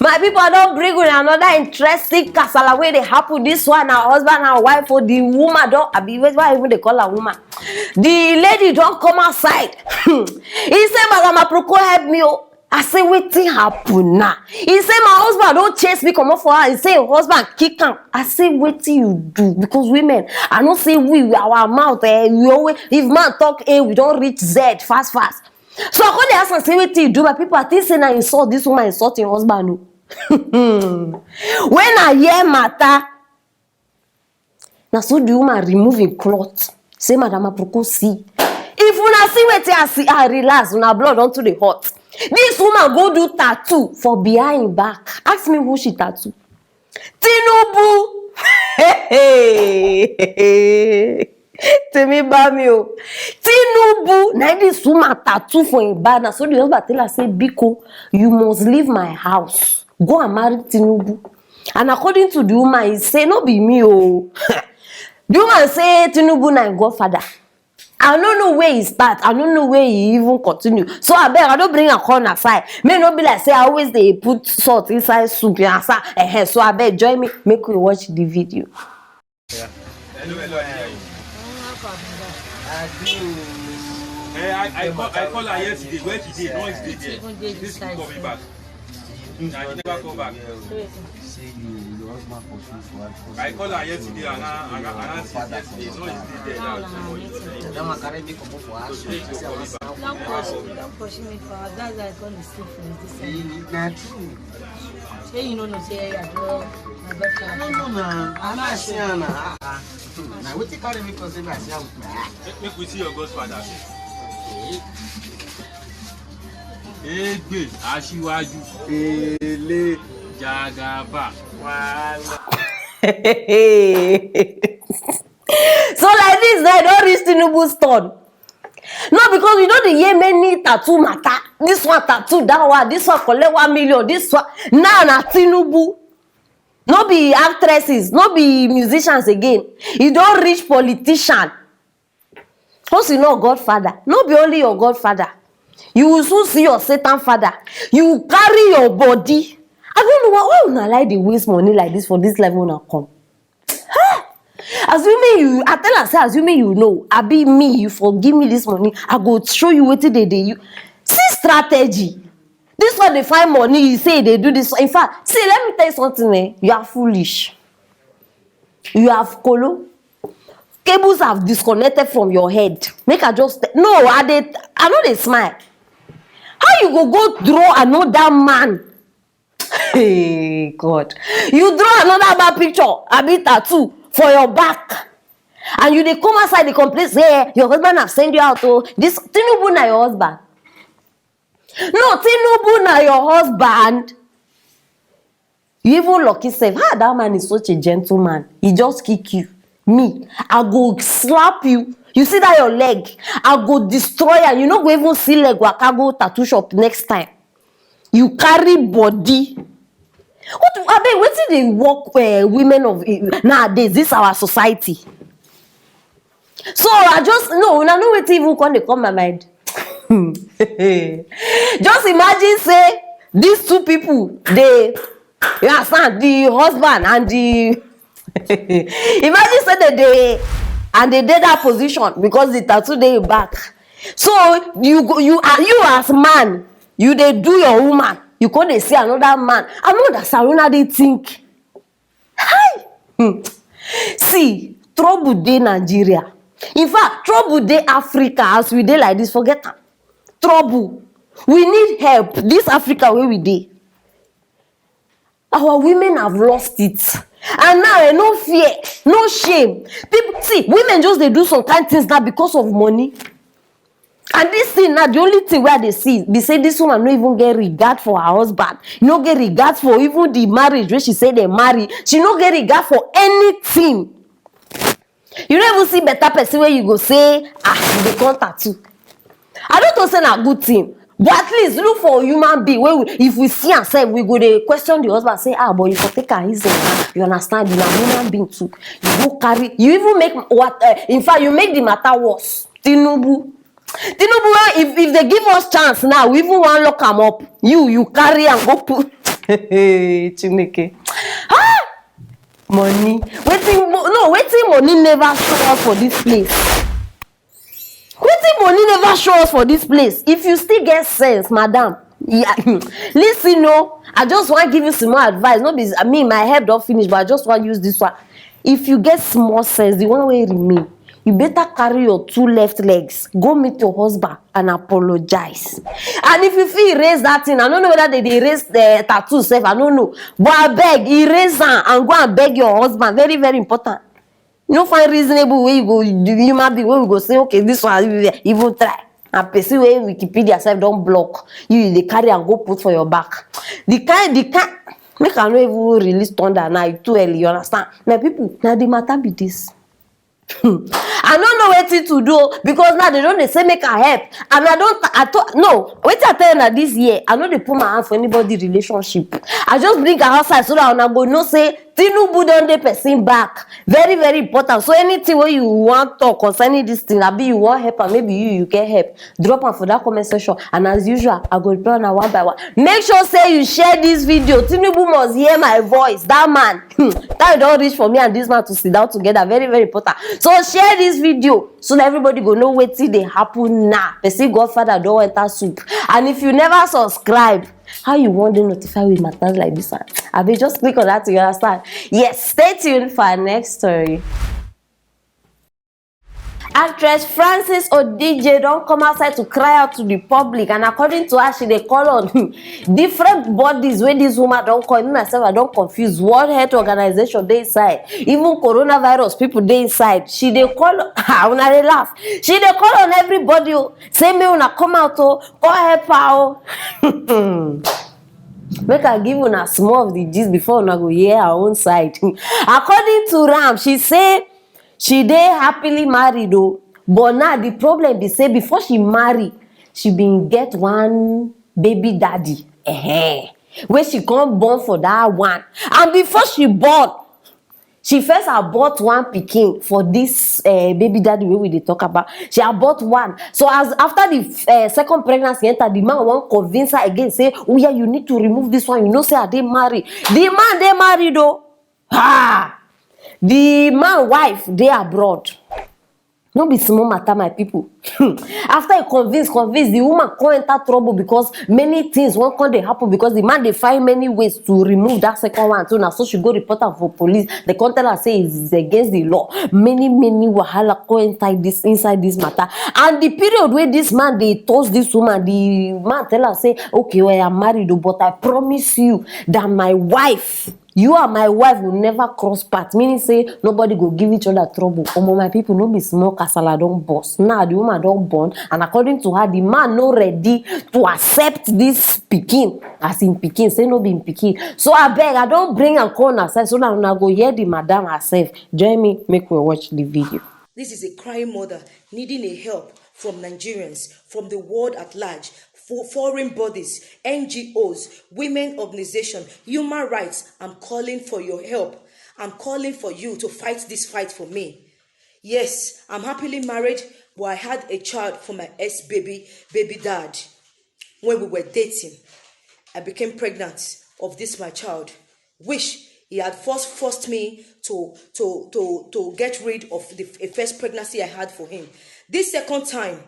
My people don't bring with another interesting casala where they happen. This one, our husband and wife, or the woman don't. I be why even they call her woman. The lady don't come outside. He said, Madam Aproko, help me. Oh. I say, wetin happen now? He say, my husband don't chase me, come up for her. He say, your husband kick him. I say, wetin you do? Because women, I don't say we our mouth. We always, if man talk A, we don't reach Z fast. So I call the ask and say, wetin you do? But people, I think say now insult this woman insult your husband. No. When I hear matter, now so the woman removing cloth. Say, Madam Aproko, see. If una see wetin I relax, una blood onto the hot. This woman go do tattoo for behind back. Ask me who she tattoo. Tinubu. Temi Bamio. Tinubu. Now this woman tattoo for a banner. So the husband tell her, say, Biko, you must leave my house. Go and marry Tinubu. And according to the woman, he say, no be me, oh. The woman say, Tinubu na godfather. I don't know where he start. I don't know where he even continue. So I don't bring a corner aside. May not be like say I always they put salt inside soup. So I beg join me. Make we watch the video. Yeah. Hello. I call her yesterday. Where she did? No, she did. This coming back. I never come back. I called her yesterday and I said yesterday. No, she's there. Don't push me for her. That's why I call the sleep for this. Say you know, say I draw my daughter. No, I'm not saying now. Now, what you carry me for? Say, make we see your godfather. Egbe Asiwaju Ele Jagaba. So like this, they don't reach Tinubu's turn. No, because we know the year many tattoo matter. This one tattoo, that one, this one collect 1 million, this one. Now na Tinubu. No be actresses, no be musicians again. You don't reach politician. Once you know Godfather, no be only your Godfather. You will soon see your Satan father. You carry your body. I don't know why una like the waste money like this for this level now come. Huh? Assuming you, I tell her, say, assuming you know, I be me, you forgive me this money, I go show you what they do. See strategy. This one they find money, you say they do this. In fact, see, let me tell you something, eh? You are foolish. You have colo. Cables have disconnected from your head. Make I just no, I know they smile. How you go draw another man? Hey God. You draw another man picture, a bit tattoo for your back. And you they come outside the complain, say, your husband have sent you out to this Tinubu na your husband. No, Tinubu na your husband. You even lucky say, that man is such a gentleman. He just kick you. Me, I go slap you. You see that your leg? I go destroy and you not go even see leg waka go tattoo shop next time. You carry body. What did they work women of nowadays? This is our society. So I just no, I know what even come my mind. Just imagine say these two people, you understand, the husband and the imagine say that they did that position because the tattoo they back. So you as man, you they do your woman, you can't see another man. I know that Saruna they think. Hi. See, trouble day Nigeria. In fact, trouble day Africa as we day like this. Forget that. Trouble. We need help. This Africa where we day. Our women have lost it. And now, no fear, no shame. People see, women just they do some kind of things now because of money. And this thing now, the only thing where they see, they say this woman no even get regard for her husband. No get regard for even the marriage where she say they marry. She no get regard for anything. You don't even see better person where you go say, they can't tattoo. I don't know say a good thing. But at least look for a human being. If we see and say we go to question the husband, say, but you can take her easy. You understand? You're a human being too. You go carry. You even make what? In fact, you make the matter worse. Tinubu, if they give us chance now, we even want to lock them up. You carry and go put. Chineke. Ah! Money. Waiting money never show us for this place. Waiting money never show us for this place. If you still get sense, madam, yeah, listen, no, I just want to give you some more advice. No, I mean, my help don't finish, but I just want to use this one. If you get small sense, the one way remain, you better carry your 2 left legs, go meet your husband and apologize. And if you feel erase that thing, I don't know whether they erase the tattoo self, I don't know, but I beg, erase them and go and beg your husband. Very, very important. You don't find reasonable way you go, you might be where we go say, okay, this one even try. And person where Wikipedia self don't block you, they carry and go put for your back. The kind make I not even release thunder now, too early, you understand? My people, now the matter be this. I don't know what to do because now they don't say make a help, and no. Wait till I tell you that this year I know they put my hand for anybody relationship. I just bring her outside so that when I go no say Tinubu don dey person back. Very, very important. So anything where you want talk concerning this thing, maybe you want help and maybe you can help, drop am for that comment section. And as usual, I go reply now one by one. Make sure say you share this video. Tinubu must hear my voice. That man, that don't reach for me and this man to sit down together. Very, very important. So share this video so that everybody go know wetin dey happen now. Person Godfather don't enter soup. And if you never subscribe, how you want to notify with matters like this one? I will just click on that to understand. Yes, stay tuned for our next story. Actress Frances Odije don't come outside to cry out to the public, and according to her, she dey call on different bodies where this woman don't call me myself. I don't confuse. World Health Organization dey inside, even coronavirus people dey inside. She dey call una dey laugh. She dey call on everybody. Say me una come out come help her. Make I give una small of the gist before una go hear her own side. According to Ram, she say she dey happily married though, but now the problem be say before she marry, she been get one baby daddy, where she come born for that one, and before she born, she first abort one pikin for this baby daddy wey we dey talk about. She abort one. So as after the second pregnancy enter, the man wan convince her again, say, oh yeah, you need to remove this one. You know, say I dey marry. The man dey married though. The man wife dey abroad. No be small matter, my people. After he convince the woman come enter trouble because many things won't come dey happen because the man dey find many ways to remove that second one too. Now so she go report am for police. They come tell her say it's against the law. Many wahala come inside this matter. And the period where this man dey toast this woman, the man tell her say, okay, well, I'm married, but I promise you that my wife, you and my wife will never cross paths. Meaning say nobody go give each other trouble. My people, no be small kasala don burst. Now the woman don born, and according to her, the man no ready to accept this pikin as in pikin. Say no be in pikin. So I beg, I don't bring and call herself so that when I go hear the madam herself. Join me, make we watch the video. This is a crying mother needing a help from Nigerians, from the world at large, for foreign bodies, NGOs, women organizations, human rights. I'm calling for your help. I'm calling for you to fight this fight for me. Yes, I'm happily married, but I had a child for my baby dad. When we were dating, I became pregnant of this my child, which he had forced me to get rid of the first pregnancy I had for him. This second time,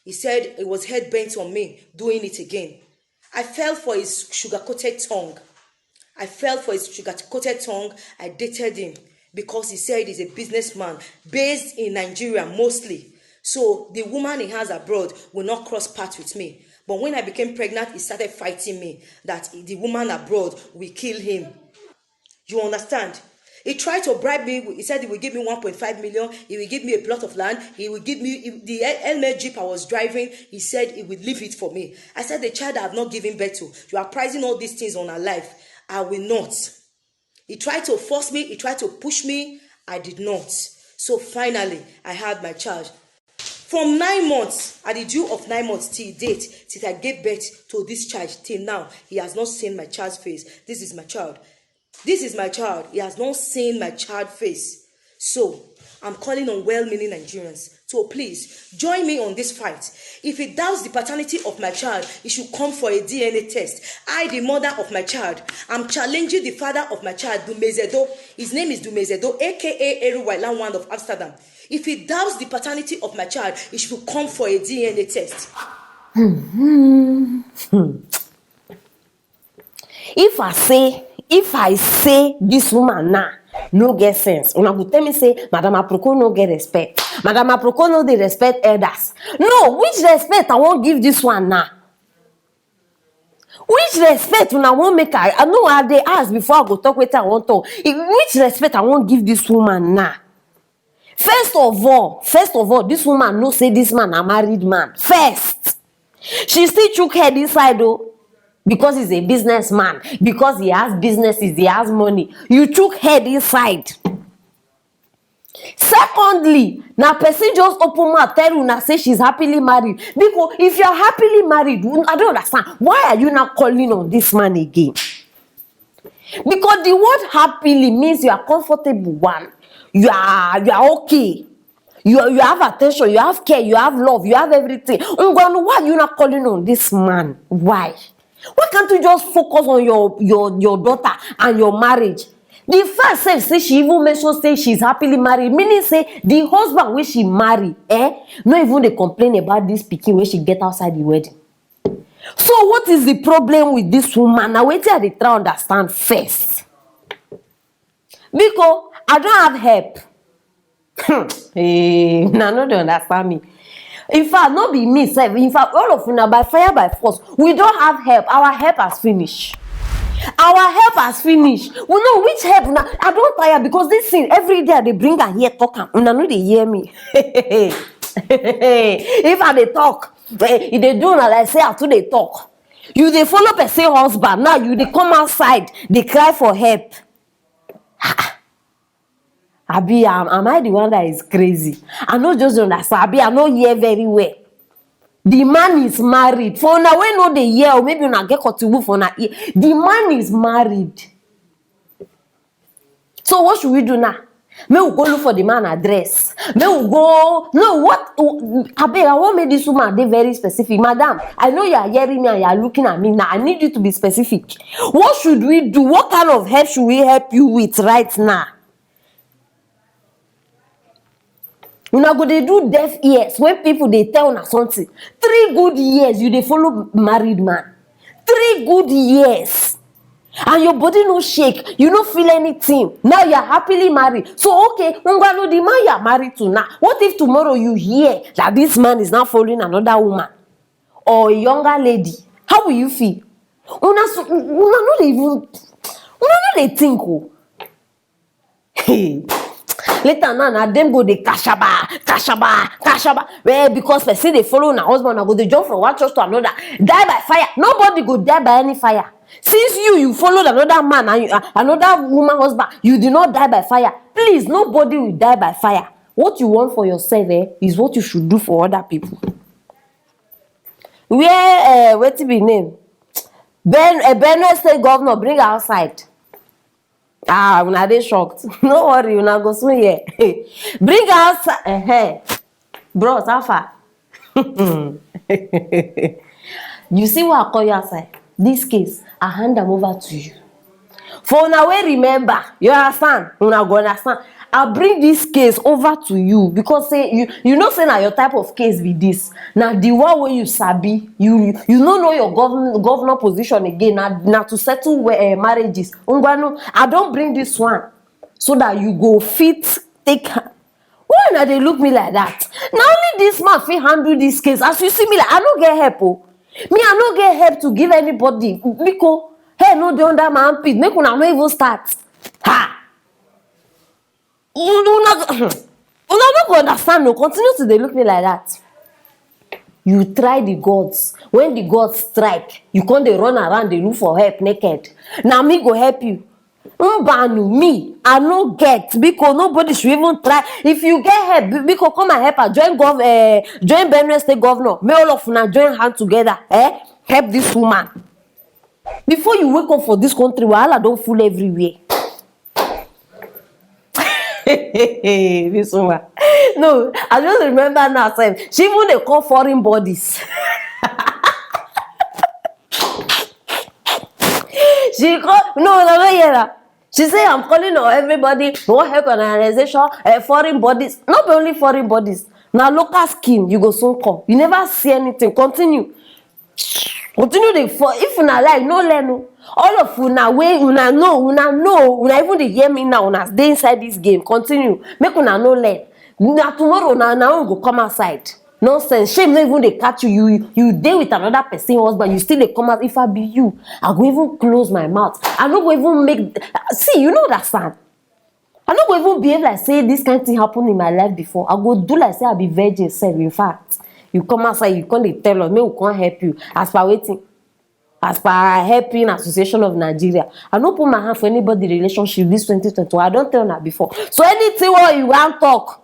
he said it was head bent on me doing it again. I fell for his sugar-coated tongue. I dated him because he said he's a businessman based in Nigeria mostly. So the woman he has abroad will not cross paths with me. But when I became pregnant, he started fighting me that the woman abroad will kill him. You understand? He tried to bribe me. He said he will give me 1.5 million. He will give me a plot of land. He will give me the helmet jeep I was driving. He said he would leave it for me. I said, the child I have not given birth to, you are pricing all these things on her life. I will not. He tried to force me. He tried to push me. I did not. So finally, I had my child. From 9 months, at the due of 9 months till date, till I gave birth to this child, till now, he has not seen my child's face. This is my child. This is my child. He has not seen my child's face. So, I'm calling on well-meaning Nigerians. So please, join me on this fight. If he doubts the paternity of my child, he should come for a DNA test. I, the mother of my child, I'm challenging the father of my child, Dumezedo. His name is Dumezedo, aka Eruwailan one of Amsterdam. If he doubts the paternity of my child, he should come for a DNA test. If I say this woman now no get sense, una go tell me say Madam Aproko no get respect. Madam Aproko no dey respect elders. No, which respect I won't give this one now? Which respect una won't make I know I dey ask before I go talk wetin I want talk. Which respect I won't give this woman now? First of all, this woman know say this man a married man. First, she still chook head inside though. Because he's a businessman, because he has businesses, he has money. You took head inside. Secondly, now person just open mouth tell you now say she's happily married. Because if you're happily married, I don't understand. Why are you now calling on this man again? Because the word happily means you are comfortable one. You are okay. You have attention, you have care, you have love, you have everything. Why are you not calling on this man? Why? Why can't you just focus on your daughter and your marriage? The first self say she even mentioned say she's happily married, meaning say the husband when she marry, not even they complain about this pikin when she get outside the wedding. So what is the problem with this woman? Now wait till they try to understand first. Because I don't have help. Now no they understand me. In fact, not be me, sef. In fact, all of una by fire by force. We don't have help. Our help has finished. Our help has finished. We know which help now. I don't tire because this thing every day they bring her here talk. Una know they hear me. If I they talk, if they do not like say after they talk. You they follow person husband. Now you they come outside. They cry for help. Abi, am I the one that is crazy? I know just understand. Abi, I know hear very well. The man is married. For now, we know the year, or maybe una get Tinubu for now. The man is married. So what should we do now? May we go look for the man address. May we go. No, what? Abi, I want make this woman be very specific, madam. I know you are hearing me and you are looking at me now. I need you to be specific. What should we do? What kind of help should we help you with right now? Una go dey do deaf ears when people they tell una something. 3 good years you dey follow married man. 3 good years. And your body no shake. You no feel anything. Now you are happily married. So okay, know the man you are married to now. What if tomorrow you hear that this man is now following another woman or a younger lady? How will you feel? Una no dey think. Oh. Hey. Later now, them go they kashaba. Well, because person they follow na husband, go they jump from one church to another, die by fire. Nobody go die by any fire. Since you followed another man and another woman husband, you did not die by fire. Please, nobody will die by fire. What you want for yourself is what you should do for other people. Where what to be named? Benue State Governor bring her outside. Una dey shocked. No worry, una go soon here. Bring her outside. Bros, how far? You see what I call you outside? This case, I hand them over to you. For now, we remember, you understand? Una go understand. I bring this case over to you because say you know say now your type of case be this. Now the one where you sabi, you don't know your governor position again. Now to settle marriages. I don't bring this one so that you go fit take. Why now they look me like that? Now only this man fit handle this case. As you see me like I don't get help. Oh. Me I don't get help to give anybody because hey no dey under my armpit. Make una no even start. Ha. Una not go understand. No, continue to they look me like that. You try the gods. When the gods strike, you can't they run around. They look for help naked. Now me go help you. Me, I no get because nobody should even try. If you get help, because come and help her. Join Benue State Governor. May all of una join hand together. Help this woman. Before you wake up for this country, wahala don't fool everywhere. This woman. No, I just remember now. She even they call foreign bodies. She call no yeah. She say I'm calling on everybody who help organization, foreign bodies. Not only foreign bodies. Now local scheme you go soon come. You never see anything. Continue the for if una like no learn. All of una way una know una even dey hear me now una dey inside this game. Continue make una no learn. Na tomorrow na go come outside. Nonsense. Shame no even dey catch you. You dey with another person husband. You still dey come out. If I be you, I go even close my mouth. I no go even make. See, you know that sound. I no go even behave like say this kind of thing happen in my life before. I go do like say I be virgin self. In fact, you come outside, you come dey tell us, make we come help you. As per waiting. As per helping Association of Nigeria, I don't put my hand for anybody relationship this 2021. I don't tell her before. So anything what you want talk.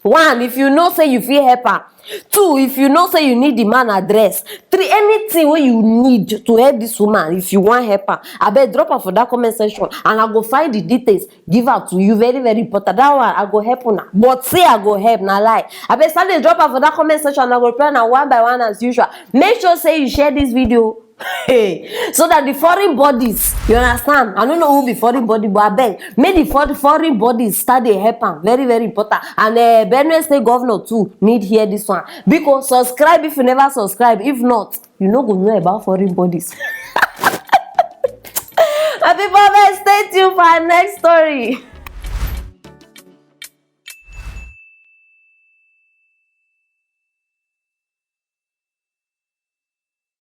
One, if you know say you feel help her. Two, if you know say you need the man address. Three, anything what you need to help this woman, if you want help her, I bet drop her for that comment section and I go find the details, give her to you. Very, very important. That one I go help her. But say I go help, na lie. I bet Sunday drop her for that comment section and I go reply now one by one as usual. Make sure say you share this video. Hey, so that the foreign bodies, you understand? I don't know who be foreign body, but I beg, make the foreign bodies start the help am. Very, very important. And Benue State Governor too need hear this one. Because subscribe if you never subscribe. If not, you no go know about foreign bodies. My people, stay tuned for our next story.